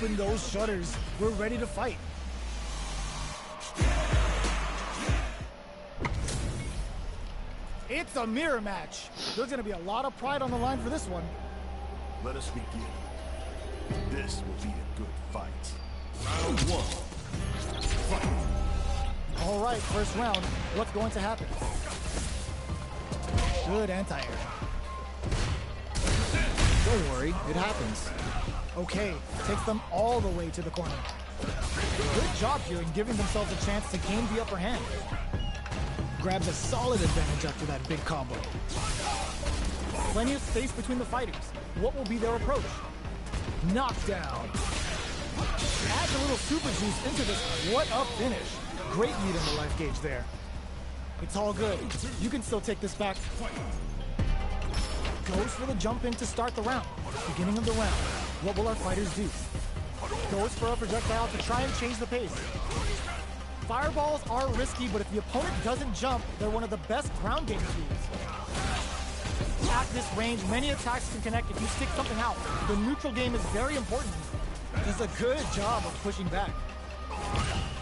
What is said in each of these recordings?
Open those shutters. We're ready to fight. It's a mirror match. There's going to be a lot of pride on the line for this one. Let us begin. This will be a good fight. Round one. Fight. All right, first round. What's going to happen? Good anti-air. Don't worry, it happens. Okay, takes them all the way to the corner. Good job here in giving themselves a chance to gain the upper hand. Grabs a solid advantage after that big combo. Plenty of space between the fighters. What will be their approach? Knockdown. Adds a little super juice into this. What a finish. Great lead in the life gauge there. It's all good. You can still take this back. Goes for the jump in to start the round. Beginning of the round. What will our fighters do? Goes for a projectile to try and change the pace. Fireballs are risky, but if the opponent doesn't jump, they're one of the best ground game tools. At this range, many attacks can connect if you stick something out. The neutral game is very important. Does a good job of pushing back.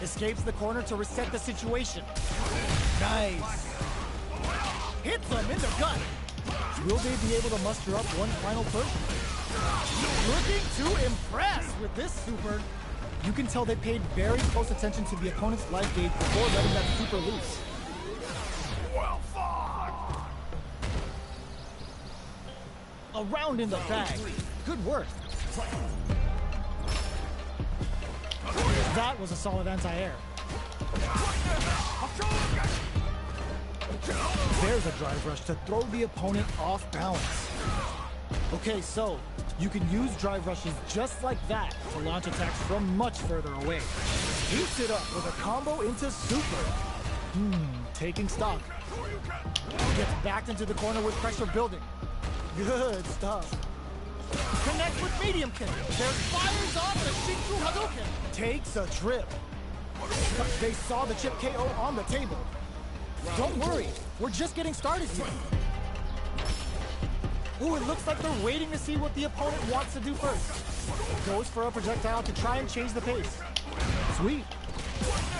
Escapes the corner to reset the situation. Nice. Hits them in the gut. Will they be able to muster up one final push? Looking to impress with this super. You can tell they paid very close attention to the opponent's life gauge before letting that super loose. Well fought! A round in the bag. Good work. That was a solid anti-air. There's a drive rush to throw the opponent off balance. Okay, so you can use drive rushes just like that to launch attacks from much further away. Heats it up with a combo into super. Taking stock. Gets backed into the corner with pressure building. Good stuff. Connects with medium kick. There's fires off the Shinku Hadouken. Takes a trip. They saw the chip KO on the table. Don't worry, we're just getting started here. Ooh, it looks like they're waiting to see what the opponent wants to do first. Goes for a projectile to try and change the pace. Sweet.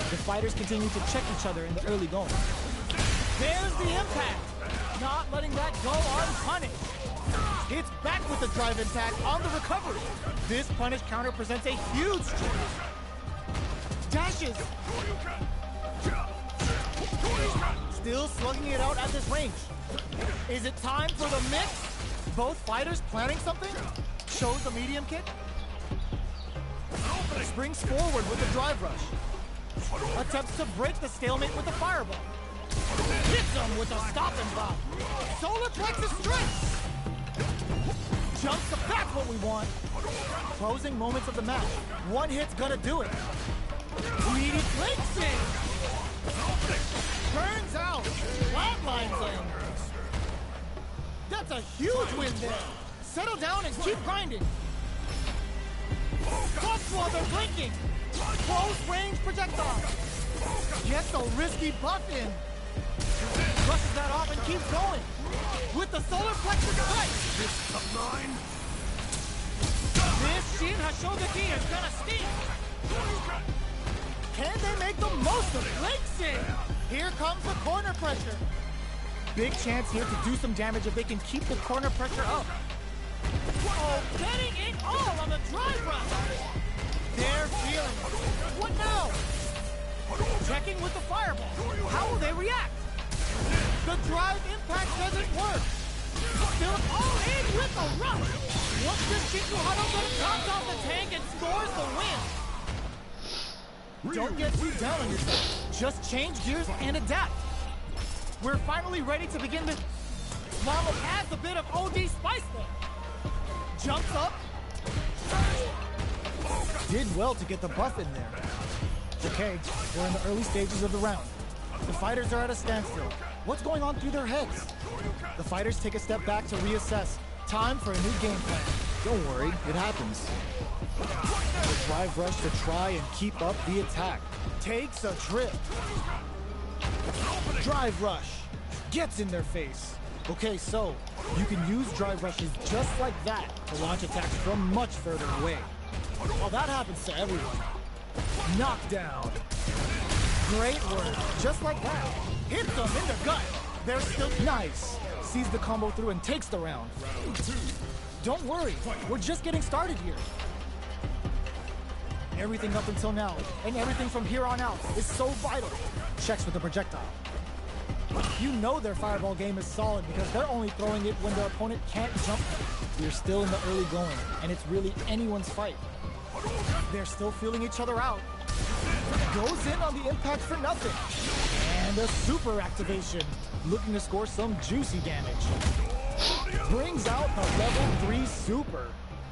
The fighters continue to check each other in the early going. There's the impact. Not letting that go unpunished. Hits back with the drive impact on the recovery. This punish counter presents a huge chance. Dashes. Still slugging it out at this range. Is it time for the mix? Both fighters planning something? Shows the medium kick. Springs forward with the drive rush. Attempts to break the stalemate with a fireball. Hits him with a stop and pop. Solar plexus stretch. Jumps up, that's what we want. Closing moments of the match. One hit's gonna do it. Immediate leg sing. Burns out. Flatlines in. That's a huge win there. Settle down and keep grinding. Buffs while they're blinking. Close range projectile. Gets a risky buff in. Brushes that off and keeps going. With the solar plexus strike. This up line. This Shin Hashogaki is gonna sting. Can they make the most of it? Leg sing. Here comes the corner pressure. Big chance here to do some damage if they can keep the corner pressure up. Oh, getting it all on the drive run. They're feeling it. What now? Checking with the fireball. How will they react? The drive impact doesn't work. Still all in with the rush. Once this Shinku Hadouken comes off the tank and scores the win. Don't get too down on yourself. Just change gears and adapt. We're finally ready to begin this. Lalo adds a bit of OD spice there. Jumps up. Did well to get the buff in there. Okay, we're in the early stages of the round. The fighters are at a standstill. What's going on through their heads? The fighters take a step back to reassess. Time for a new game plan. Don't worry, it happens. The drive rush to try and keep up the attack. Takes a trip. Drive rush. Gets in their face. Okay, so you can use drive rushes just like that to launch attacks from much further away. Well, that happens to everyone. Knockdown. Great work. Just like that. Hits them in the gut. They're still nice. Sees the combo through and takes the round. Don't worry. We're just getting started here. Everything up until now, and everything from here on out, is so vital. Checks with the projectile. You know their fireball game is solid because they're only throwing it when their opponent can't jump. We're still in the early going, and it's really anyone's fight. They're still feeling each other out. Goes in on the impact for nothing. And a super activation, looking to score some juicy damage. Brings out the level 3 super.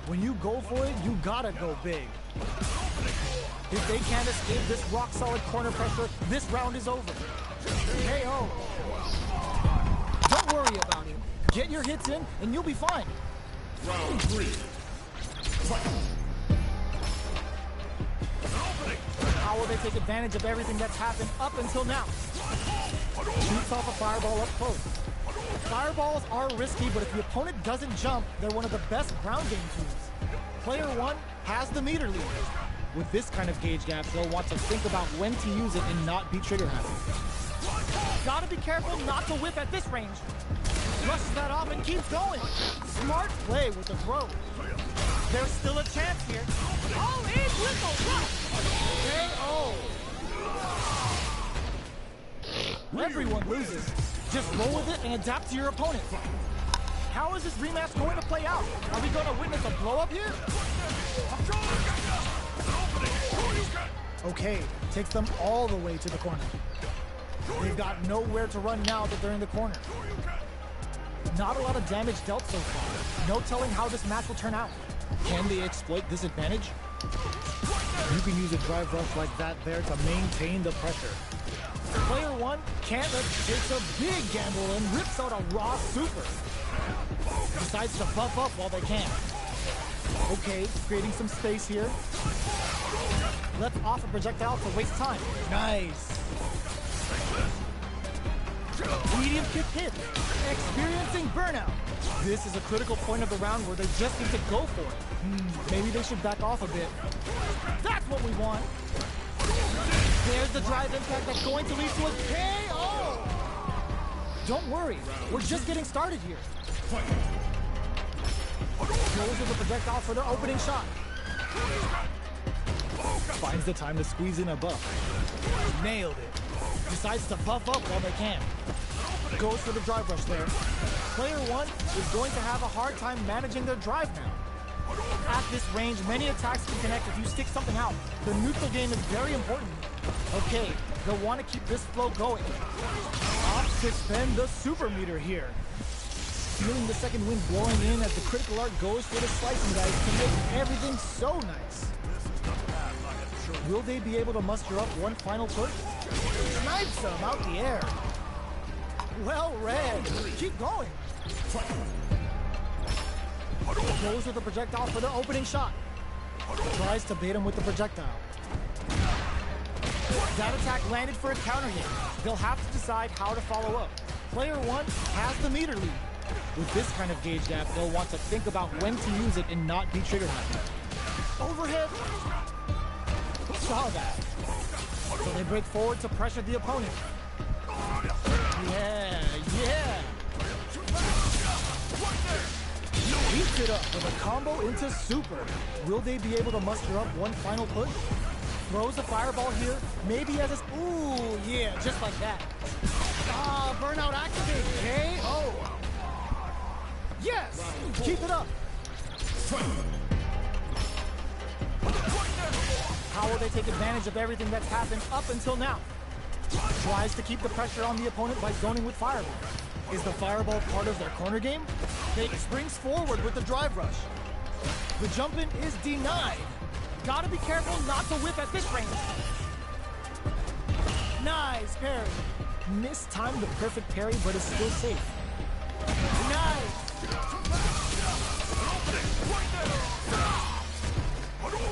When you go for it, you gotta go big. If they can't escape this rock-solid corner pressure, this round is over. KO. Don't worry about it. Get your hits in, and you'll be fine. Round 3. Fight. How will they take advantage of everything that's happened up until now? Shoots off a fireball up close. Fireballs are risky, but if the opponent doesn't jump, they're one of the best ground game tools. Player 1 has the meter lead. With this kind of gauge gap, they'll want to think about when to use it and not be trigger happy. Gotta be careful not to whip at this range. Rushes that off and keeps going. Smart play with the throw. There's still a chance here. All in with the rush. KO. Everyone loses. Just roll with it and adapt to your opponent. How is this rematch going to play out? Are we going to witness a blow-up here? Okay, takes them all the way to the corner. They've got nowhere to run now that they're in the corner. Not a lot of damage dealt so far. No telling how this match will turn out. Can they exploit this advantage? You can use a drive rush like that there to maintain the pressure. Player 1 can't takes a big gamble and rips out a raw super. Decides to buff up while they can. Okay, creating some space here. Lets off a projectile to waste time. Nice. Medium kick hit. Experiencing burnout. This is a critical point of the round where they just need to go for it. Maybe they should back off a bit. That's what we want. There's the drive impact that's going to lead to a KO! Don't worry, we're just getting started here. Goes with the projectile for their opening shot. Finds the time to squeeze in a buff. Nailed it. Decides to buff up while they can. Goes for the drive rush there. Player 1 is going to have a hard time managing their drive now. At this range, many attacks can connect if you stick something out. The neutral game is very important. Okay, they'll want to keep this flow going. Opts to spend the super meter here. Feeling the second wind blowing in as the critical art goes for the slicing dice to make everything so nice. Will they be able to muster up one final push? Snipes them out the air. Well read. Keep going. Goes with the projectile for the opening shot. Tries to bait him with the projectile. That attack landed for a counter hit. They'll have to decide how to follow up. Player 1 has the meter lead. With this kind of gauge gap, they'll want to think about when to use it and not be trigger happy. Overhead. Saw that. So they break forward to pressure the opponent. Yeah. Heats it up with a combo into super. Will they be able to muster up one final push? Throws a fireball here, maybe as a... Ooh, yeah, just like that. Burnout activate. KO. Yes! Keep it up. How will they take advantage of everything that's happened up until now? Tries to keep the pressure on the opponent by zoning with fireball. Is the fireball part of their corner game? They springs forward with the drive rush. The jump in is denied. Gotta be careful not to whip at this range. Nice parry. Mistimed the perfect parry, but is still safe. Nice.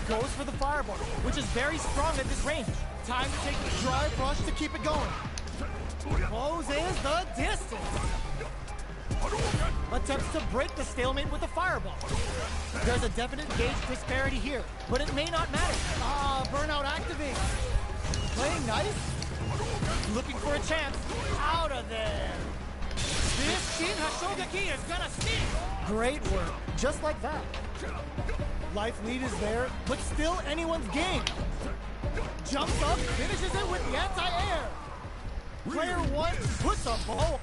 Goes for the fireball, which is very strong at this range. Time to take the drive rush to keep it going. Closes the distance. attempts to break the stalemate with a fireball. There's a definite gauge disparity here, but it may not matter. Ah, burnout activates. Playing nice. Looking for a chance. Out of there. This Shin Hashogaki is gonna sting. Great work. Just like that. Life lead is there, but still anyone's game. Jumps up, finishes it with the anti-air. Player one puts a ball.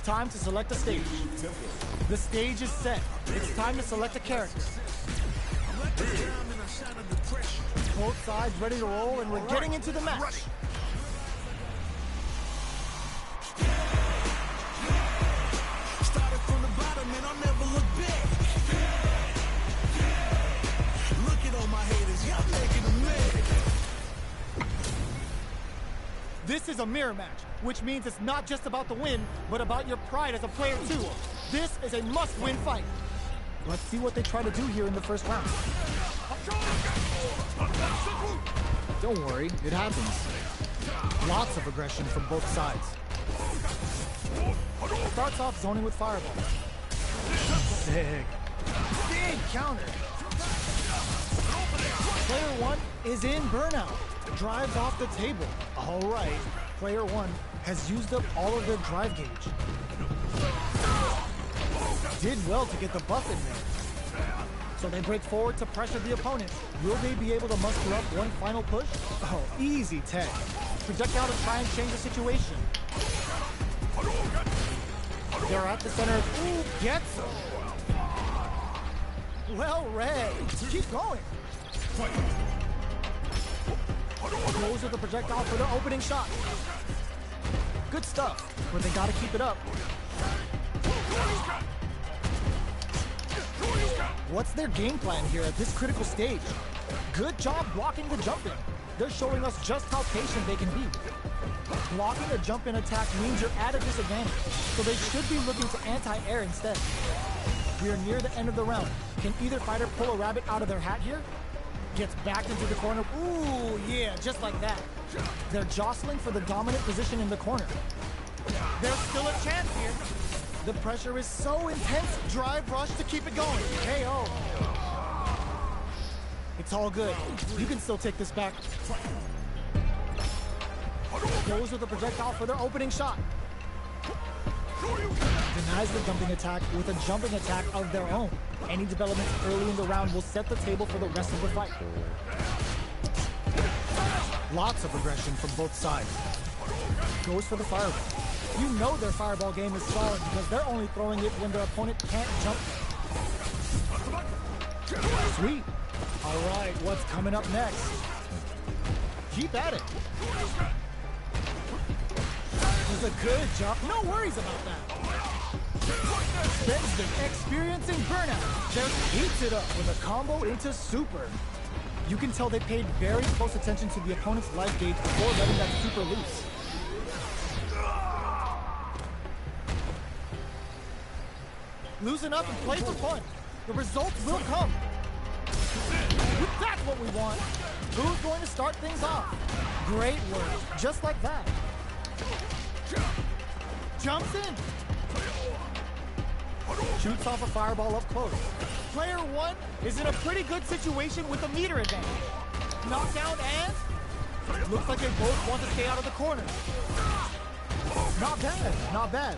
Time to select a stage. The stage is set. It's time to select a character. Both sides ready to roll, and we're getting into the match. Started from the bottom and I'll never look back. Look at all my haters, y'all making them mad. This is a mirror match, which means it's not just about the win, but about your pride as a player too. This is a must-win fight. Let's see what they try to do here in the first round. Don't worry, it happens. Lots of aggression from both sides. Starts off zoning with fireball. Sick. Big counter. Player one is in burnout. Drives off the table. All right, player one has used up all of their drive gauge. Did well to get the buff in there. So they break forward to pressure the opponent. Will they be able to muster up one final push? Oh, easy tag. Projectile to try and change the situation. They're at the center. Ooh, gets him. Well read. Keep going. Goes with the projectile for the opening shot. Good stuff, but they gotta keep it up. What's their game plan here at this critical stage? Good job blocking the jump in. They're showing us just how patient they can be. Blocking a jump in attack means you're at a disadvantage, so they should be looking to anti-air instead. We are near the end of the round. Can either fighter pull a rabbit out of their hat here? Gets backed into the corner. Ooh, yeah, just like that. They're jostling for the dominant position in the corner. There's still a chance here. The pressure is so intense. Drive rush to keep it going. KO. It's all good. You can still take this back. Goes with the projectile for their opening shot. Denies the jumping attack with a jumping attack of their own. Any developments early in the round will set the table for the rest of the fight. Lots of aggression from both sides. Goes for the fireball. You know their fireball game is solid because they're only throwing it when their opponent can't jump. Sweet. All right, what's coming up next? Keep at it. It's a good jump. No worries about that. Ben's been experiencing burnout. Just heats it up with a combo into super. You can tell they paid very close attention to the opponent's life gauge before letting that super loose. Loosen up and play for fun. The results will come. That's what we want. Who's going to start things off? Great work. Just like that. Jumps in. Shoots off a fireball up close. Player one is in a pretty good situation with a meter advantage. Knockdown and... looks like they both want to stay out of the corner. Not bad, not bad.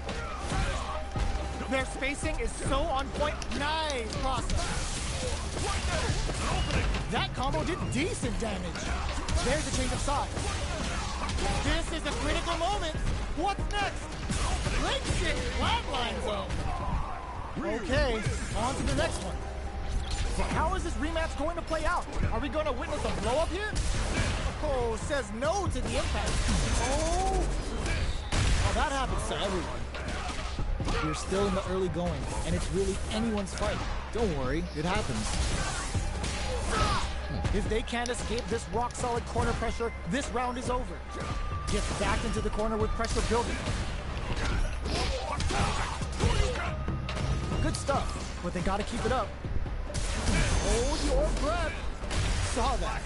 Their spacing is so on point. Nice process. That combo did decent damage. There's a change of sides. This is a critical moment. What's next? Leg shift, flatline zone. Okay, on to the next one. How is this rematch going to play out? Are we going to witness a blow up here? Oh, says no to the impact. Oh, that happens to everyone. We're still in the early going, and it's really anyone's fight. Don't worry, it happens. If they can't escape this rock-solid corner pressure, this round is over. Gets back into the corner with pressure building. Good stuff, but they gotta keep it up. Hold your breath. Saw that.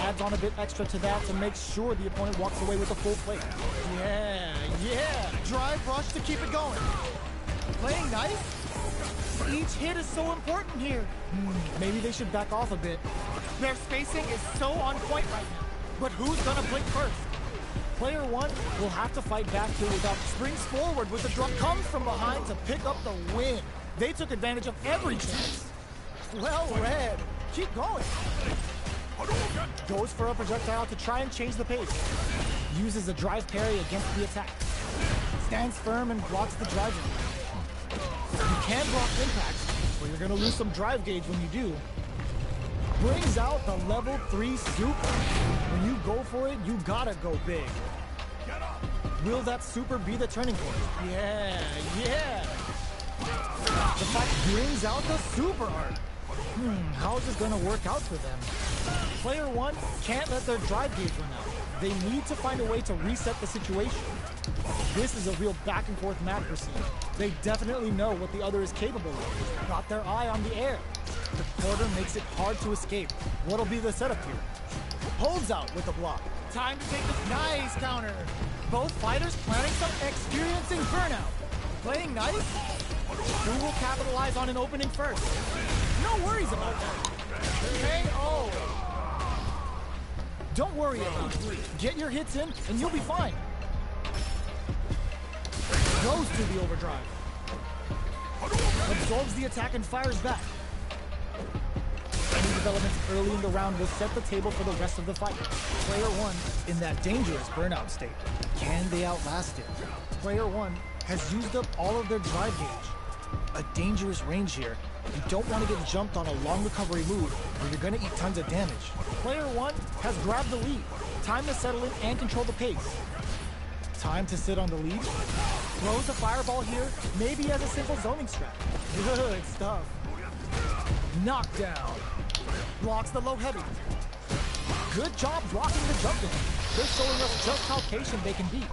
Adds on a bit extra to that to make sure the opponent walks away with a full plate. Yeah. Drive rush to keep it going. Playing nice. Each hit is so important here. Maybe they should back off a bit. Their spacing is so on point right now. But who's gonna blink first? Player one will have to fight back here without springs forward with the drop, comes from behind to pick up the win. They took advantage of every chance. Well read. Keep going. Goes for a projectile to try and change the pace. Uses a drive parry against the attack. Stands firm and blocks the drive. You can block impact, but you're gonna lose some drive gauge when you do. Brings out the level 3 super. When you go for it, you gotta go big. Will that super be the turning point? Yeah. The fight brings out the super art. How is this gonna work out for them? Player one can't let their drive gauge run out. They need to find a way to reset the situation. This is a real back and forth match proceed. They definitely know what the other is capable of. Got their eye on the air. The quarter makes it hard to escape. What'll be the setup here? Holds out with the block. Time to take this nice counter. Both fighters planning some experiencing burnout. Playing nice? Who will capitalize on an opening first? No worries about that. KO. Don't worry about it. Get your hits in and you'll be fine. Goes to the overdrive. Absorbs the attack and fires back. Any developments early in the round will set the table for the rest of the fight. Player one in that dangerous burnout state. Can they outlast it? Player one has used up all of their drive gauge. A dangerous range here. You don't want to get jumped on a long recovery move where you're going to eat tons of damage. Player one has grabbed the lead. Time to settle in and control the pace. Time to sit on the lead. Throws a fireball here, maybe as a simple zoning strat. Good stuff. Knockdown. Blocks the low heavy. Good job blocking the jump in. They're showing us just how patient they can be.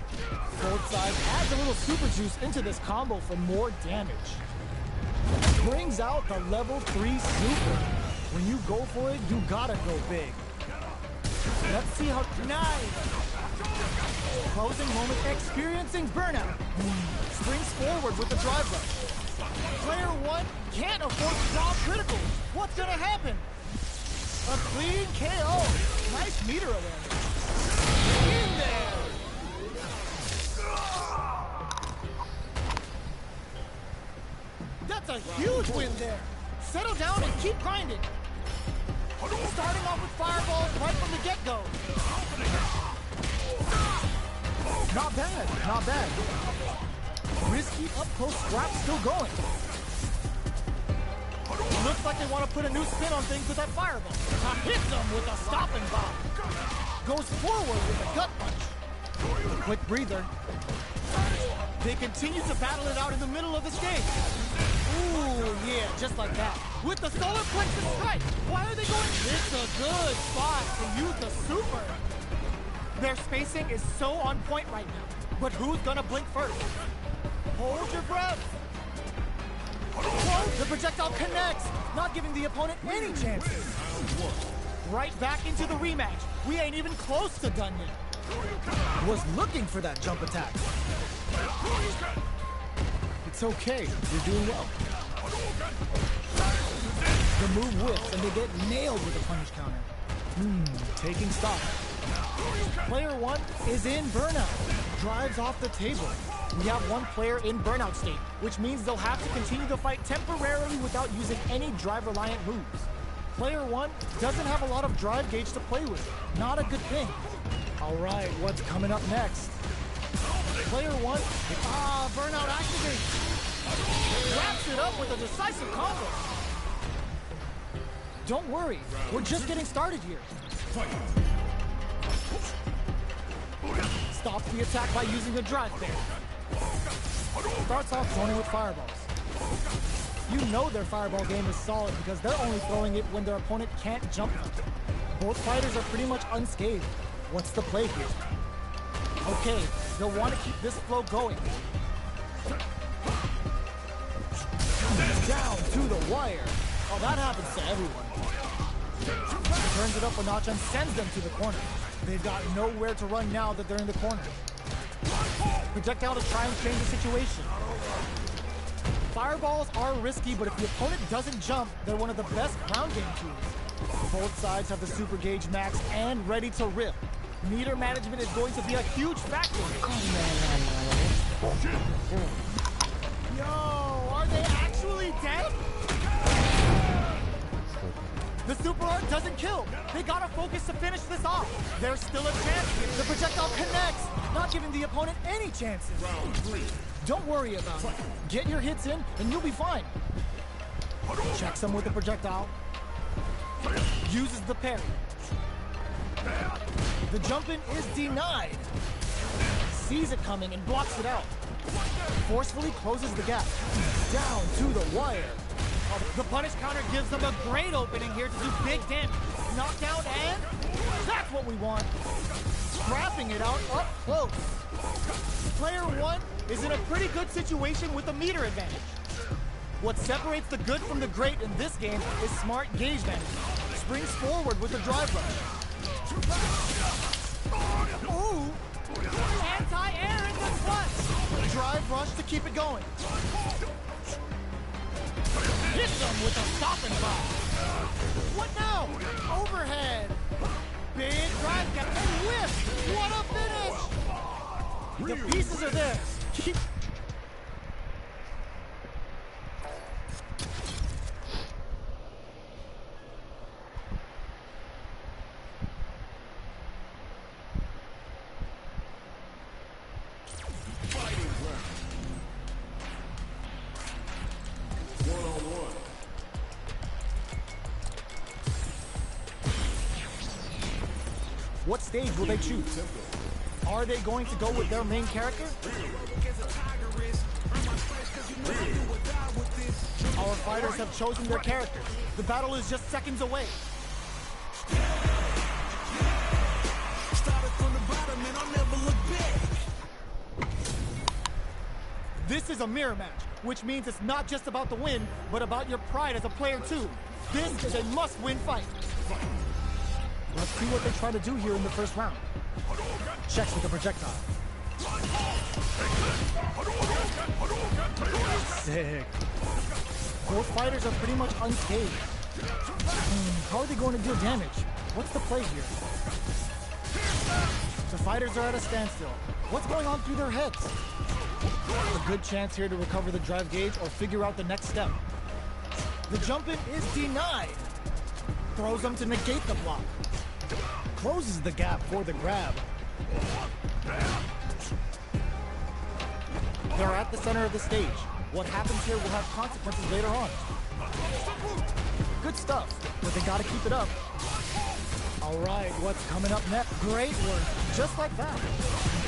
Both sides adds a little super juice into this combo for more damage. Brings out the level 3 super. When you go for it, you gotta go big. Let's see how nice. Closing moment, experiencing burnout. Springs forward with the drive rush. Player one can't afford to draw critical. What's gonna happen? A clean KO. Nice meter awareness. In there. That's a huge win there. Settle down and keep grinding. Starting off with fireballs right from the get-go. Not bad. Risky up-close scrap still going. Looks like they want to put a new spin on things with that fireball. Hits them with a stopping bomb. Goes forward with a gut punch. A quick breather. They continue to battle it out in the middle of the stage. Ooh, yeah, just like that. With the solar plexus strike. Why are they going? It's a good spot to use the super. Their spacing is so on point right now. But who's gonna blink first? Hold your breath. Whoa, the projectile connects, not giving the opponent any chances. Right back into the rematch. We ain't even close to done yet. Was looking for that jump attack. It's okay, you're doing well. The move whips and they get nailed with a punish counter. Taking stock. Player one is in burnout. Drives off the table. We have one player in burnout state, which means they'll have to continue the fight temporarily without using any drive-reliant moves. Player one doesn't have a lot of drive gauge to play with. Not a good thing. All right, what's coming up next? Player one, burnout activates. Wraps it up with a decisive combo. Don't worry, we're just getting started here. Stops the attack by using a drive there. Starts off zoning with fireballs. You know their fireball game is solid because they're only throwing it when their opponent can't jump them. Both fighters are pretty much unscathed. What's the play here? Okay, they'll want to keep this flow going. Down to the wire. Oh, that happens to everyone. Turns it up a notch and sends them to the corner. They've got nowhere to run now that they're in the corner. Projectile to try and change the situation. Fireballs are risky, but if the opponent doesn't jump, they're one of the best ground game tools. Both sides have the super gauge max and ready to rip. Meter management is going to be a huge factor. Yo, are they actually dead? The super art doesn't kill. They gotta focus to finish this off. There's still a chance. The projectile connects, not giving the opponent any chances. Round 3. Don't worry about it. Get your hits in, and you'll be fine. Checks him with the projectile. Uses the parry. The jump in is denied. Sees it coming and blocks it out. Forcefully closes the gap. Down to the wire. The punish counter gives them a great opening here to do big damage. Knockdown, and that's what we want. Scrapping it out up close. Player 1 is in a pretty good situation with a meter advantage. What separates the good from the great in this game is smart gauge management. Springs forward with the drive rush. Ooh! Anti-air in the clutch! Drive rush to keep it going. Hits them with a stop and pop. What now? Overhead. Big drive gap and whiff. What a finish! The pieces are there. Keep. What stage will they choose? Are they going to go with their main character? Our fighters have chosen their characters. The battle is just seconds away. Started from the bottom and I'll never look back. This is a mirror match, which means it's not just about the win, but about your pride as a player too. This is a must-win fight. Let's see what they try to do here in the first round. Checks with the projectile. Sick. Both fighters are pretty much unscathed. How are they going to deal damage? What's the play here? The fighters are at a standstill. What's going on through their heads? A good chance here to recover the drive gauge or figure out the next step. The jump in is denied. Throws them to negate the block. Closes the gap for the grab. They're at the center of the stage. What happens here will have consequences later on. Good stuff, but they gotta keep it up. All right, what's coming up next? Great work, just like that.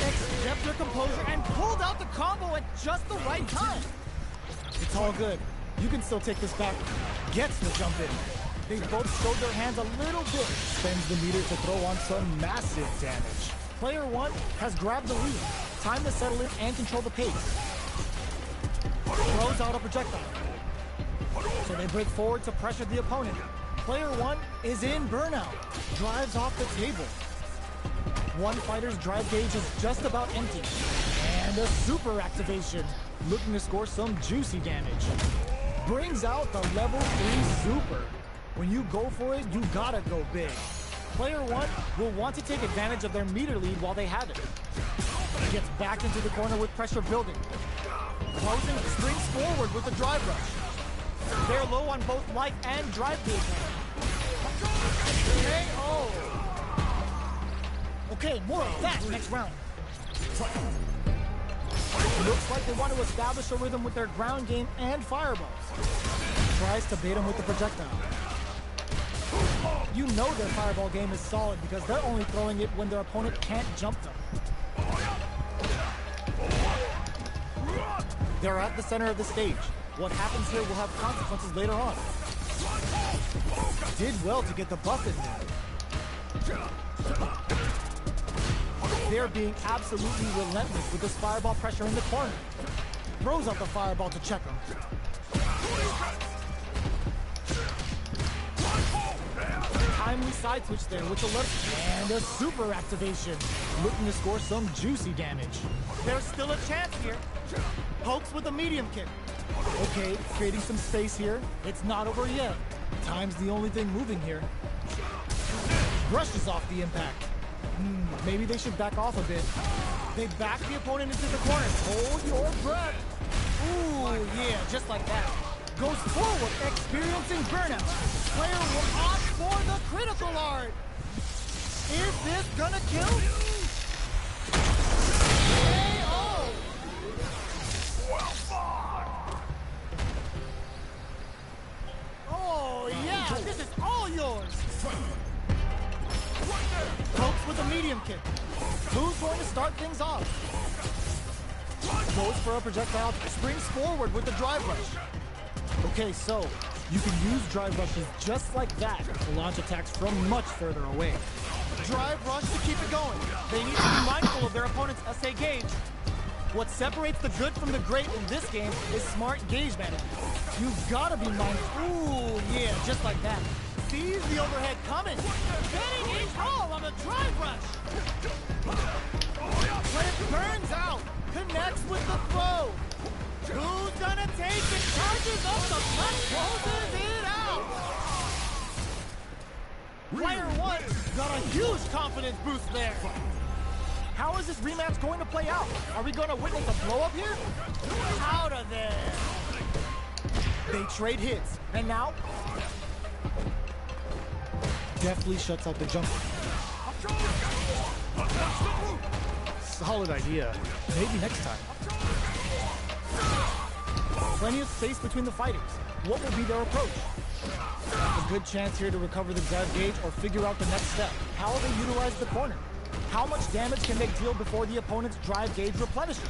X kept their composure and pulled out the combo at just the right time. It's all good. You can still take this back. Gets the jump in. They both showed their hands a little bit. Spends the meter to throw on some massive damage. Player 1 has grabbed the lead. Time to settle in and control the pace. Throws out a projectile. So they break forward to pressure the opponent. Player 1 is in burnout. Drives off the table. One fighter's drive gauge is just about empty. And a super activation. Looking to score some juicy damage. Brings out the level 3 super. When you go for it, you gotta go big. Player 1 will want to take advantage of their meter lead while they have it. Gets back into the corner with pressure building. Closing, springs forward with the drive rush. They're low on both life and drive gauge. KO! Okay, more of that next round. Looks like they want to establish a rhythm with their ground game and fireballs. Tries to bait him with the projectile. You know their fireball game is solid because they're only throwing it when their opponent can't jump them. They're at the center of the stage. What happens here will have consequences later on. Did well to get the buff in there. They're being absolutely relentless with this fireball pressure in the corner. Throws out the fireball to check him. Timely side switch there with the left and a super activation. Looking to score some juicy damage. There's still a chance here. Pokes with a medium kick. Okay, creating some space here. It's not over yet. Time's the only thing moving here. Brushes off the impact. Maybe they should back off a bit. They back the opponent into the corner. Hold your breath. Ooh, yeah, just like that. Goes forward, experiencing burnout. Player will opt for the critical art. Is this gonna kill? KO! Well fought! Oh, yeah, this is all yours. Pokes with a medium kick. Who's going to start things off? Goes for a projectile, springs forward with the drive rush. Okay, so you can use drive rushes just like that to launch attacks from much further away. Drive rush to keep it going. They need to be mindful of their opponent's SA gauge. What separates the good from the great in this game is smart gauge management. You've got to be mindful. Ooh, yeah, just like that. Sees the overhead coming. Getting a call on the drive rush. Cliff burns out. Connects with the throw. Who's gonna take it? Charges up the front, closes it out. Player one got a huge confidence boost there. How is this rematch going to play out? Are we going to witness a blow up here? Out of there. They trade hits, and now deftly shuts out the jumper. Solid idea. Maybe next time. Plenty of space between the fighters. What will be their approach? A good chance here to recover the drive gauge or figure out the next step. How will they utilize the corner? How much damage can they deal before the opponent's drive gauge replenishes?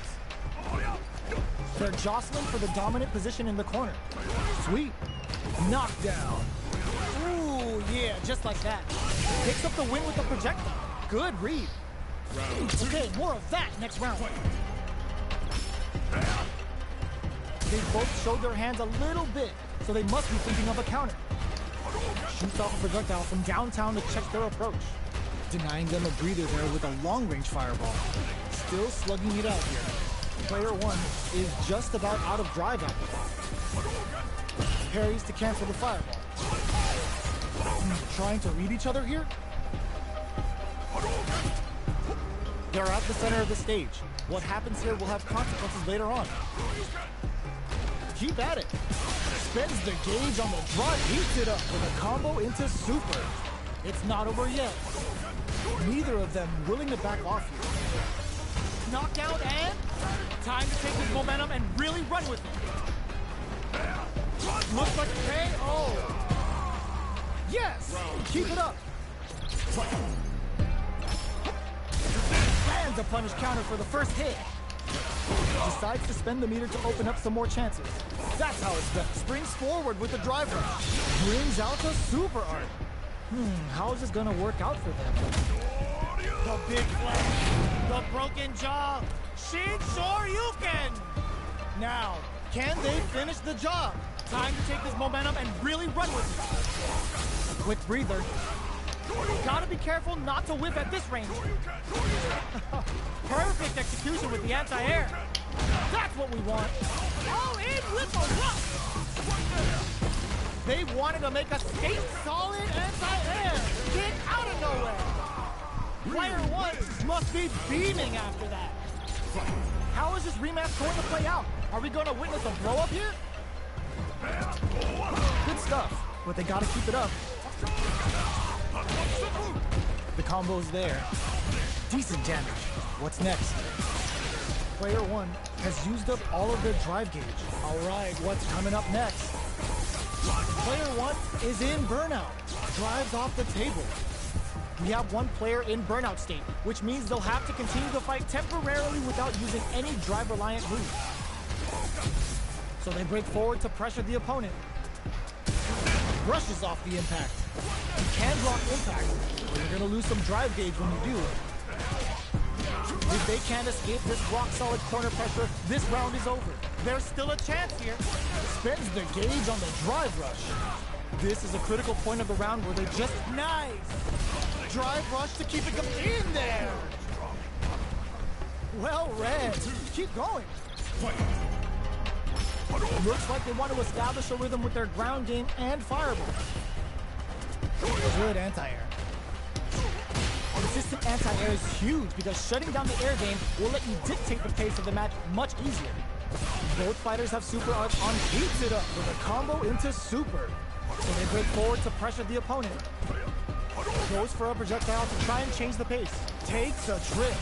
They're jostling for the dominant position in the corner. Sweet. Knockdown. Ooh, yeah, just like that. Picks up the win with the projectile. Good read. Okay, more of that next round. They both showed their hands a little bit, so they must be thinking of a counter. Shoots off a projectile from downtown to check their approach. Denying them a breather there with a long-range fireball. Still slugging it out here. Player one is just about out of drive after that. Parries to cancel the fireball. Trying to read each other here? They're at the center of the stage. What happens here will have consequences later on. Keep at it. Spends the gauge on the drive, heats it up with a combo into super. It's not over yet. Neither of them willing to back off here. Knockout and time to take his momentum and really run with it. Looks like KO. Yes! Keep it up. Lands a punish counter for the first hit. Decides to spend the meter to open up some more chances. That's how it's done. Springs forward with the drive rush. Brings out the super art. How is this gonna work out for them? The big flash, the broken jaw. Shin Shoryuken! Now, can they finish the job? Time to take this momentum and really run with it. Quick breather. Gotta be careful not to whip at this range. Perfect execution with the anti-air. That's what we want. All in with the rush. They wanted to make a skate solid anti-air. Get out of nowhere. Player one must be beaming after that. How is this rematch going to play out? Are we going to witness a blow up here? Good stuff, but they gotta keep it up. The combo's there. Decent damage. What's next? Player one has used up all of their drive gauge. All right, what's coming up next? Player one is in burnout. Drives off the table. We have one player in burnout state, which means they'll have to continue to fight temporarily without using any drive-reliant moves. So they break forward to pressure the opponent. Brushes off the impact. You can block impact, but you're gonna lose some drive gauge when you do. If they can't escape this rock-solid corner pressure, this round is over. There's still a chance here. Spends the gauge on the drive rush. This is a critical point of the round where they just nice drive rush to keep it in there. Well read. Keep going. Looks like they want to establish a rhythm with their ground game and fireball. Good anti-air. Consistent anti-air is huge because shutting down the air game will let you dictate the pace of the match much easier. Both fighters have super art on heats it up with a combo into super. So they break forward to pressure the opponent. Goes for a projectile to try and change the pace. Takes a trip.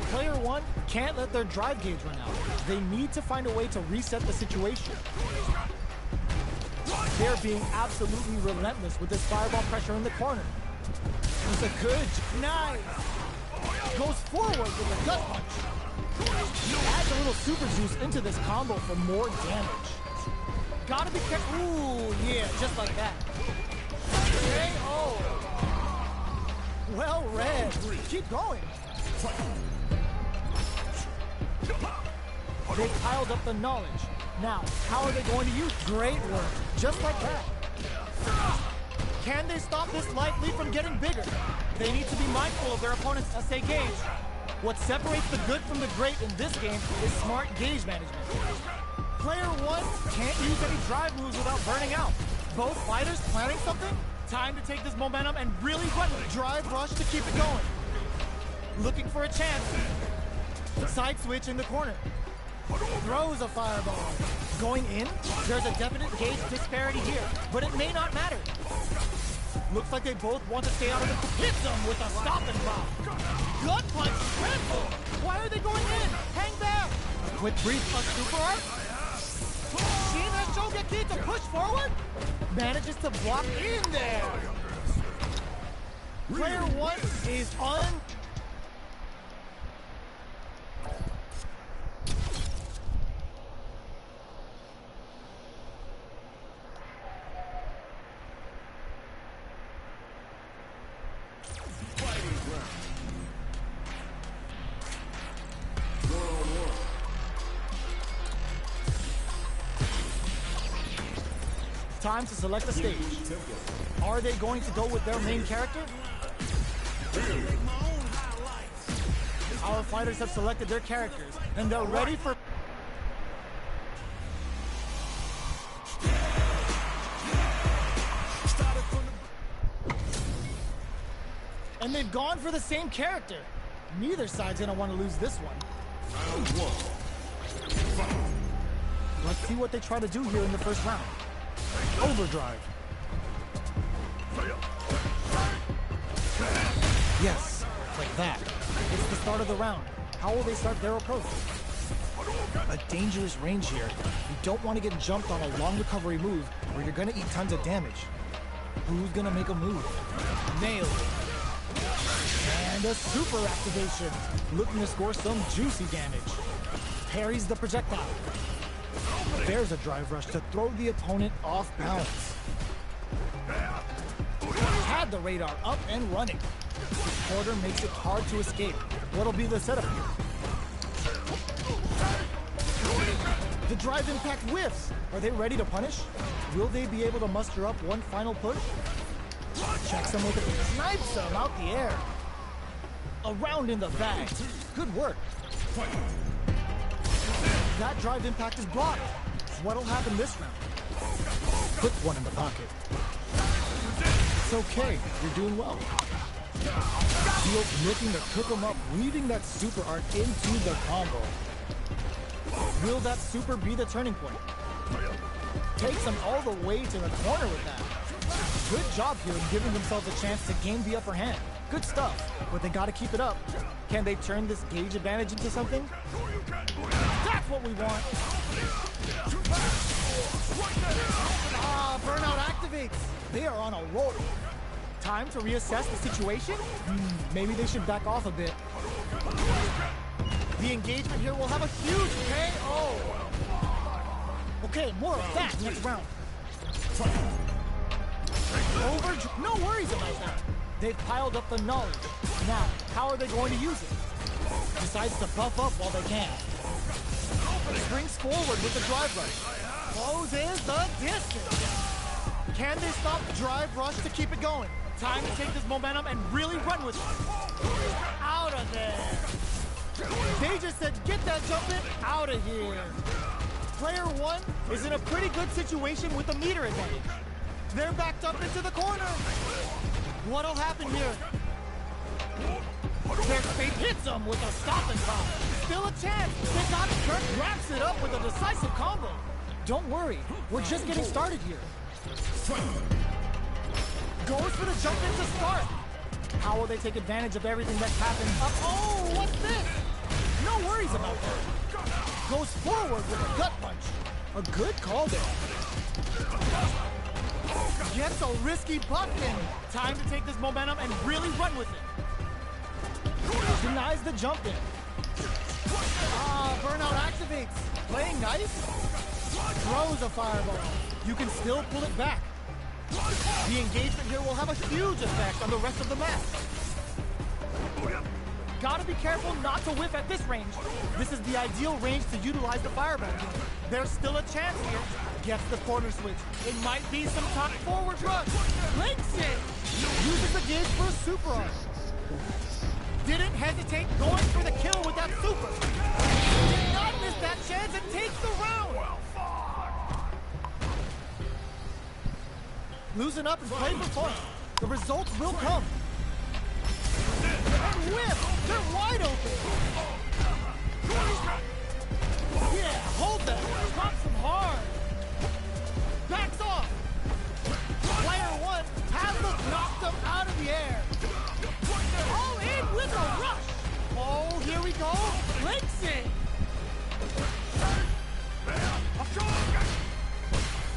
Player one can't let their drive gauge run out. They need to find a way to reset the situation. They're being absolutely relentless with this fireball pressure in the corner. It's a good, nice. Goes forward with a gut punch. Adds a little super juice into this combo for more damage. Gotta be careful. Ooh, yeah, just like that. KO. Well read. Keep going. They piled up the knowledge. Now, how are they going to use great work? Just like that. Can they stop this life lead from getting bigger? They need to be mindful of their opponent's SA gauge. What separates the good from the great in this game is smart gauge management. Player one can't use any drive moves without burning out. Both fighters planning something? Time to take this momentum and really drive rush to keep it going. Looking for a chance. Side switch in the corner. Throws a fireball. Going in? There's a definite gauge disparity here, but it may not matter. Looks like they both want to stay out of the... Hits them with a stop and pop. Gut punch, triple. Why are they going in? Hang back. Quick brief on super art. Shina Shogeki to push forward. Manages to block in there. Player one is on... Time to select the stage. Are they going to go with their main character? Our fighters have selected their characters, and they're ready for... And they've gone for the same character. Neither side's gonna want to lose this one. Let's see what they try to do here in the first round. Overdrive. Yes, like that. It's the start of the round. How will they start their approach? A dangerous range here. You don't want to get jumped on a long recovery move or you're gonna eat tons of damage. Who's gonna make a move? Nailed it. And a super activation. Looking to score some juicy damage. Parries the projectile. There's a drive rush to throw the opponent off balance. Had the radar up and running. This quarter makes it hard to escape. What'll be the setup here? The drive impact whiffs. Are they ready to punish? Will they be able to muster up one final push? Checks him with it. Snipes him out the air. A round in the bag. Good work. That drive impact is blocked. What'll happen this round? Put one in the pocket. It's okay. You're doing well. Fields looking to cook him up, weaving that super art into the combo. Will that super be the turning point? Takes him all the way to the corner with that. Good job here in giving themselves a chance to gain the upper hand. Good stuff, but they gotta keep it up. Can they turn this gauge advantage into something? That's what we want! Ah, burnout activates! They are on a roll. Time to reassess the situation? Maybe they should back off a bit. The engagement here will have a huge KO! Okay, more of that next round. No worries about that. They've piled up the knowledge. Now, how are they going to use it? Decides to buff up while they can. Springs forward with the drive rush. Closes the distance. Can they stop the drive rush to keep it going? Time to take this momentum and really run with it. Out of there. They just said, get that jump in, out of here. Player one is in a pretty good situation with the meter advantage. They're backed up into the corner. What'll happen here? Their fate hits them with a stop and pop. Still a chance. They got it. Kirk wraps it up with a decisive combo. Don't worry, we're just getting started here. Goes for the jump in to start. How will they take advantage of everything that's happened? Oh, what's this? No worries about that. Goes forward with a gut punch. A good call there. Gets a risky buck in. Time to take this momentum and really run with it. Denies the jump in. Burnout activates. Playing nice. Throws a fireball. You can still pull it back. The engagement here will have a huge effect on the rest of the match. Gotta be careful not to whiff at this range. This is the ideal range to utilize the fireball. There's still a chance here. Gets the corner switch. It might be some top forward rush. Links it. Uses the gauge for a super arm. Didn't hesitate going for the kill with that super. Did not miss that chance and takes the round. Loosen up and play for fun. The results will come. And whip! They're wide open! Yeah, hold that! Pump some hard! Backs off! Player one has knocked them out of the air! All in with a rush! Oh, here we go! Links it!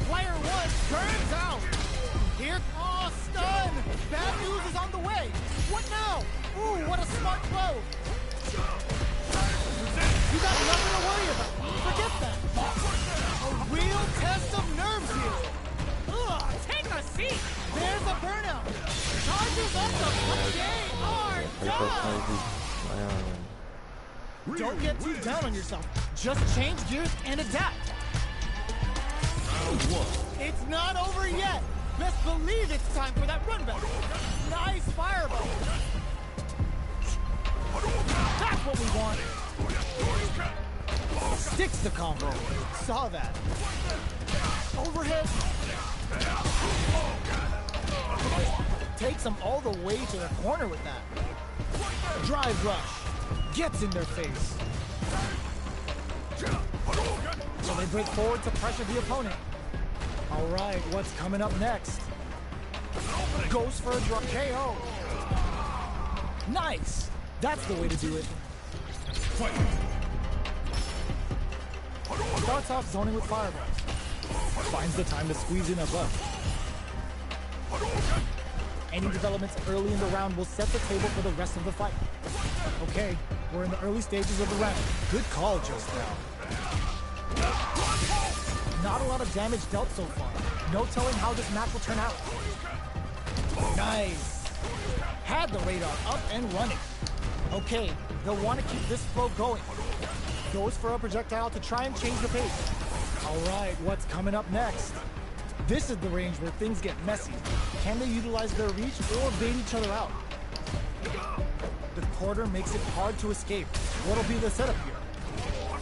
Player one turns out! Here, oh, stun! Bad news is on the way! What now? Ooh, what a smart blow! You got nothing to worry about. Forget that. A real test of nerves here. Ugh, take a seat. There's a burnout. Charges up the they are done. Don't get too down on yourself. Just change gears and adapt. It's not over yet. Best believe it's time for that run back. Nice fireball. That's what we want. Sticks the combo. Saw that. Overhead. Takes them all the way to the corner with that. Drive rush. Gets in their face. So they break forward to pressure the opponent. All right, what's coming up next? Goes for a drop KO. Nice. That's the way to do it. Starts off zoning with fireballs. Finds the time to squeeze in a buff. Any developments early in the round will set the table for the rest of the fight. Okay, we're in the early stages of the round. Good call just now. Not a lot of damage dealt so far. No telling how this match will turn out. Nice. Had the radar up and running. Okay, they'll want to keep this flow going. Goes for a projectile to try and change the pace. All right, what's coming up next? This is the range where things get messy. Can they utilize their reach or bait each other out? The quarter makes it hard to escape. What'll be the setup here?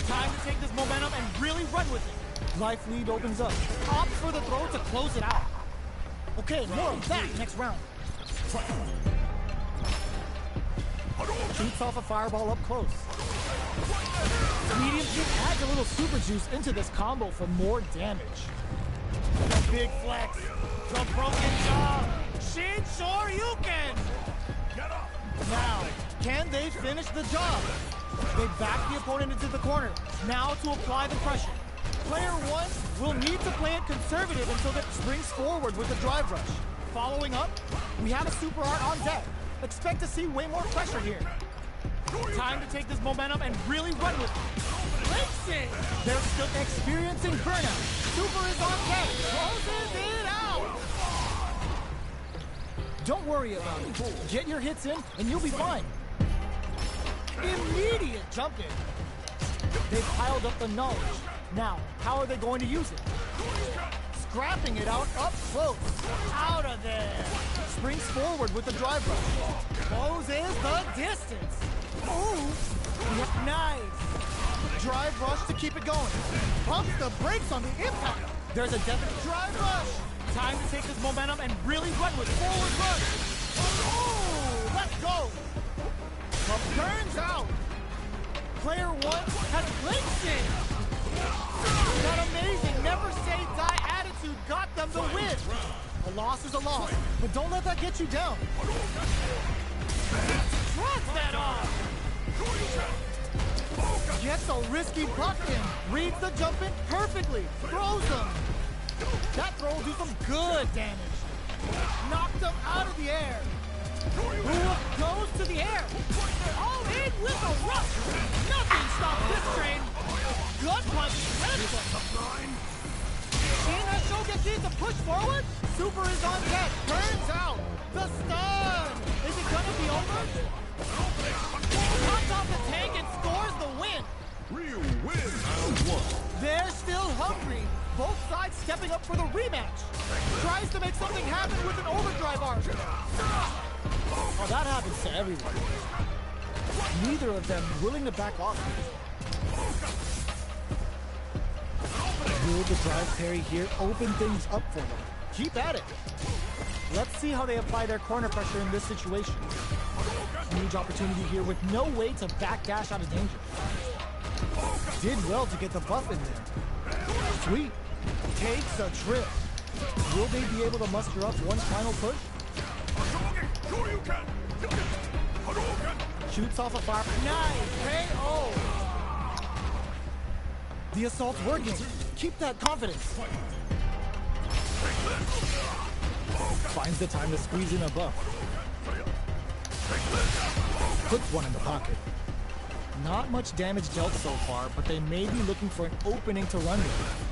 Time to take this momentum and really run with it. Life lead opens up. Opts for the throw to close it out. Okay, more of that next round. Shoots off a fireball up close. Medium kick adds a little super juice into this combo for more damage. The big flex. The broken jaw. Shin Shoryuken. Now, can they finish the job? They back the opponent into the corner. Now to apply the pressure. Player one will need to play it conservative until it springs forward with the drive rush. Following up, we have a super art on deck. Expect to see way more pressure here. Time to take this momentum and really run with it. Links it! They're still experiencing burnout. Super is on deck. Closes it out. Don't worry about it. Get your hits in, and you'll be fine. Immediate jump in. They've piled up the knowledge. Now, how are they going to use it? Scrapping it out up close. Out of there. Springs forward with the drive rush. Closes the distance. Ooh. Nice. Drive rush to keep it going. Pumps the brakes on the impact. There's a definite drive rush. Time to take this momentum and really run with forward rush. Oh, let's go. Pump turns out. Player one has blinked it. That amazing never say die attitude got them the win. A loss is a loss, but don't let that get you down. Shrugs that off. Gets a risky puck in. Reads the jump in perfectly. Throws them. That throw will do some good damage. Knocked them out of the air. Goes to the air. All in with a rush. Nothing stops this train. Gut punch. Shin gets in to push forward. Super is on deck. Burns out. The stun. Is it gonna be over? Knocks off the tank and scores the win. Real win round one. They're still hungry. Both sides stepping up for the rematch. Tries to make something happen with an overdrive arc. Oh, that happens to everyone. Neither of them willing to back off. Will the drive parry here open things up for them? Keep at it. Let's see how they apply their corner pressure in this situation. Huge opportunity here with no way to backdash out of danger. Did well to get the buff in there. Sweet. Takes a trip. Will they be able to muster up one final push? Shoots off a fire. Nice. KO. The assault's working. Keep that confidence. Finds the time to squeeze in a buff. Puts one in the pocket. Not much damage dealt so far, but they may be looking for an opening to run with.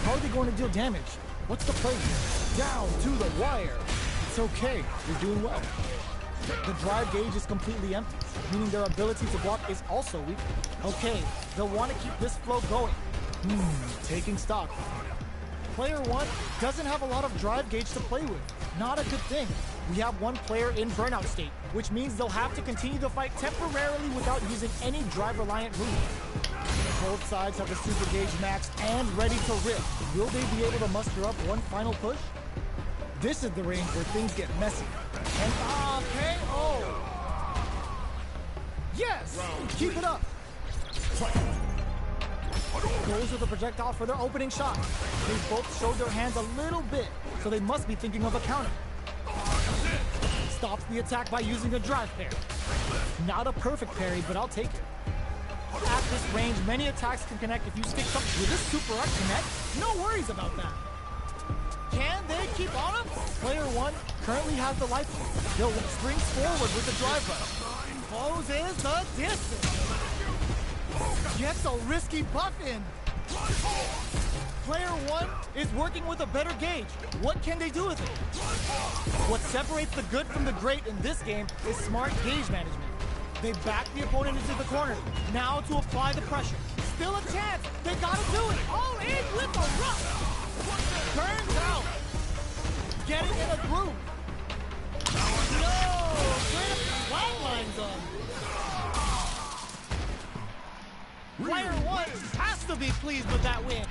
How are they going to deal damage? What's the play here? Down to the wire. It's okay. You're doing well. The drive gauge is completely empty, meaning their ability to block is also weak. Okay, they'll want to keep this flow going. Taking stock. Player one doesn't have a lot of drive gauge to play with. Not a good thing. We have one player in burnout state, which means they'll have to continue the fight temporarily without using any drive-reliant moves. Both sides have the super gauge maxed and ready to rip. Will they be able to muster up one final push? This is the range where things get messy. And KO! Yes! Keep it up! Goes with the projectile for their opening shot. They both showed their hands a little bit, so they must be thinking of a counter. Stops the attack by using a drive parry. Not a perfect parry, but I'll take it. At this range, many attacks can connect if you stick something. Will this super arc connect? No worries about that. Can they keep on him? Player one currently has the life. They'll spring forward with the drive rush. Closes the distance. Gets a risky buff in. Player one is working with a better gauge. What can they do with it? What separates the good from the great in this game is smart gauge management. They back the opponent into the corner. Now to apply the pressure. Still a chance. They gotta do it. All in with a rush. Turns out. Getting in a groove. No! Straight up flatlines on. Player one has to be pleased with that win.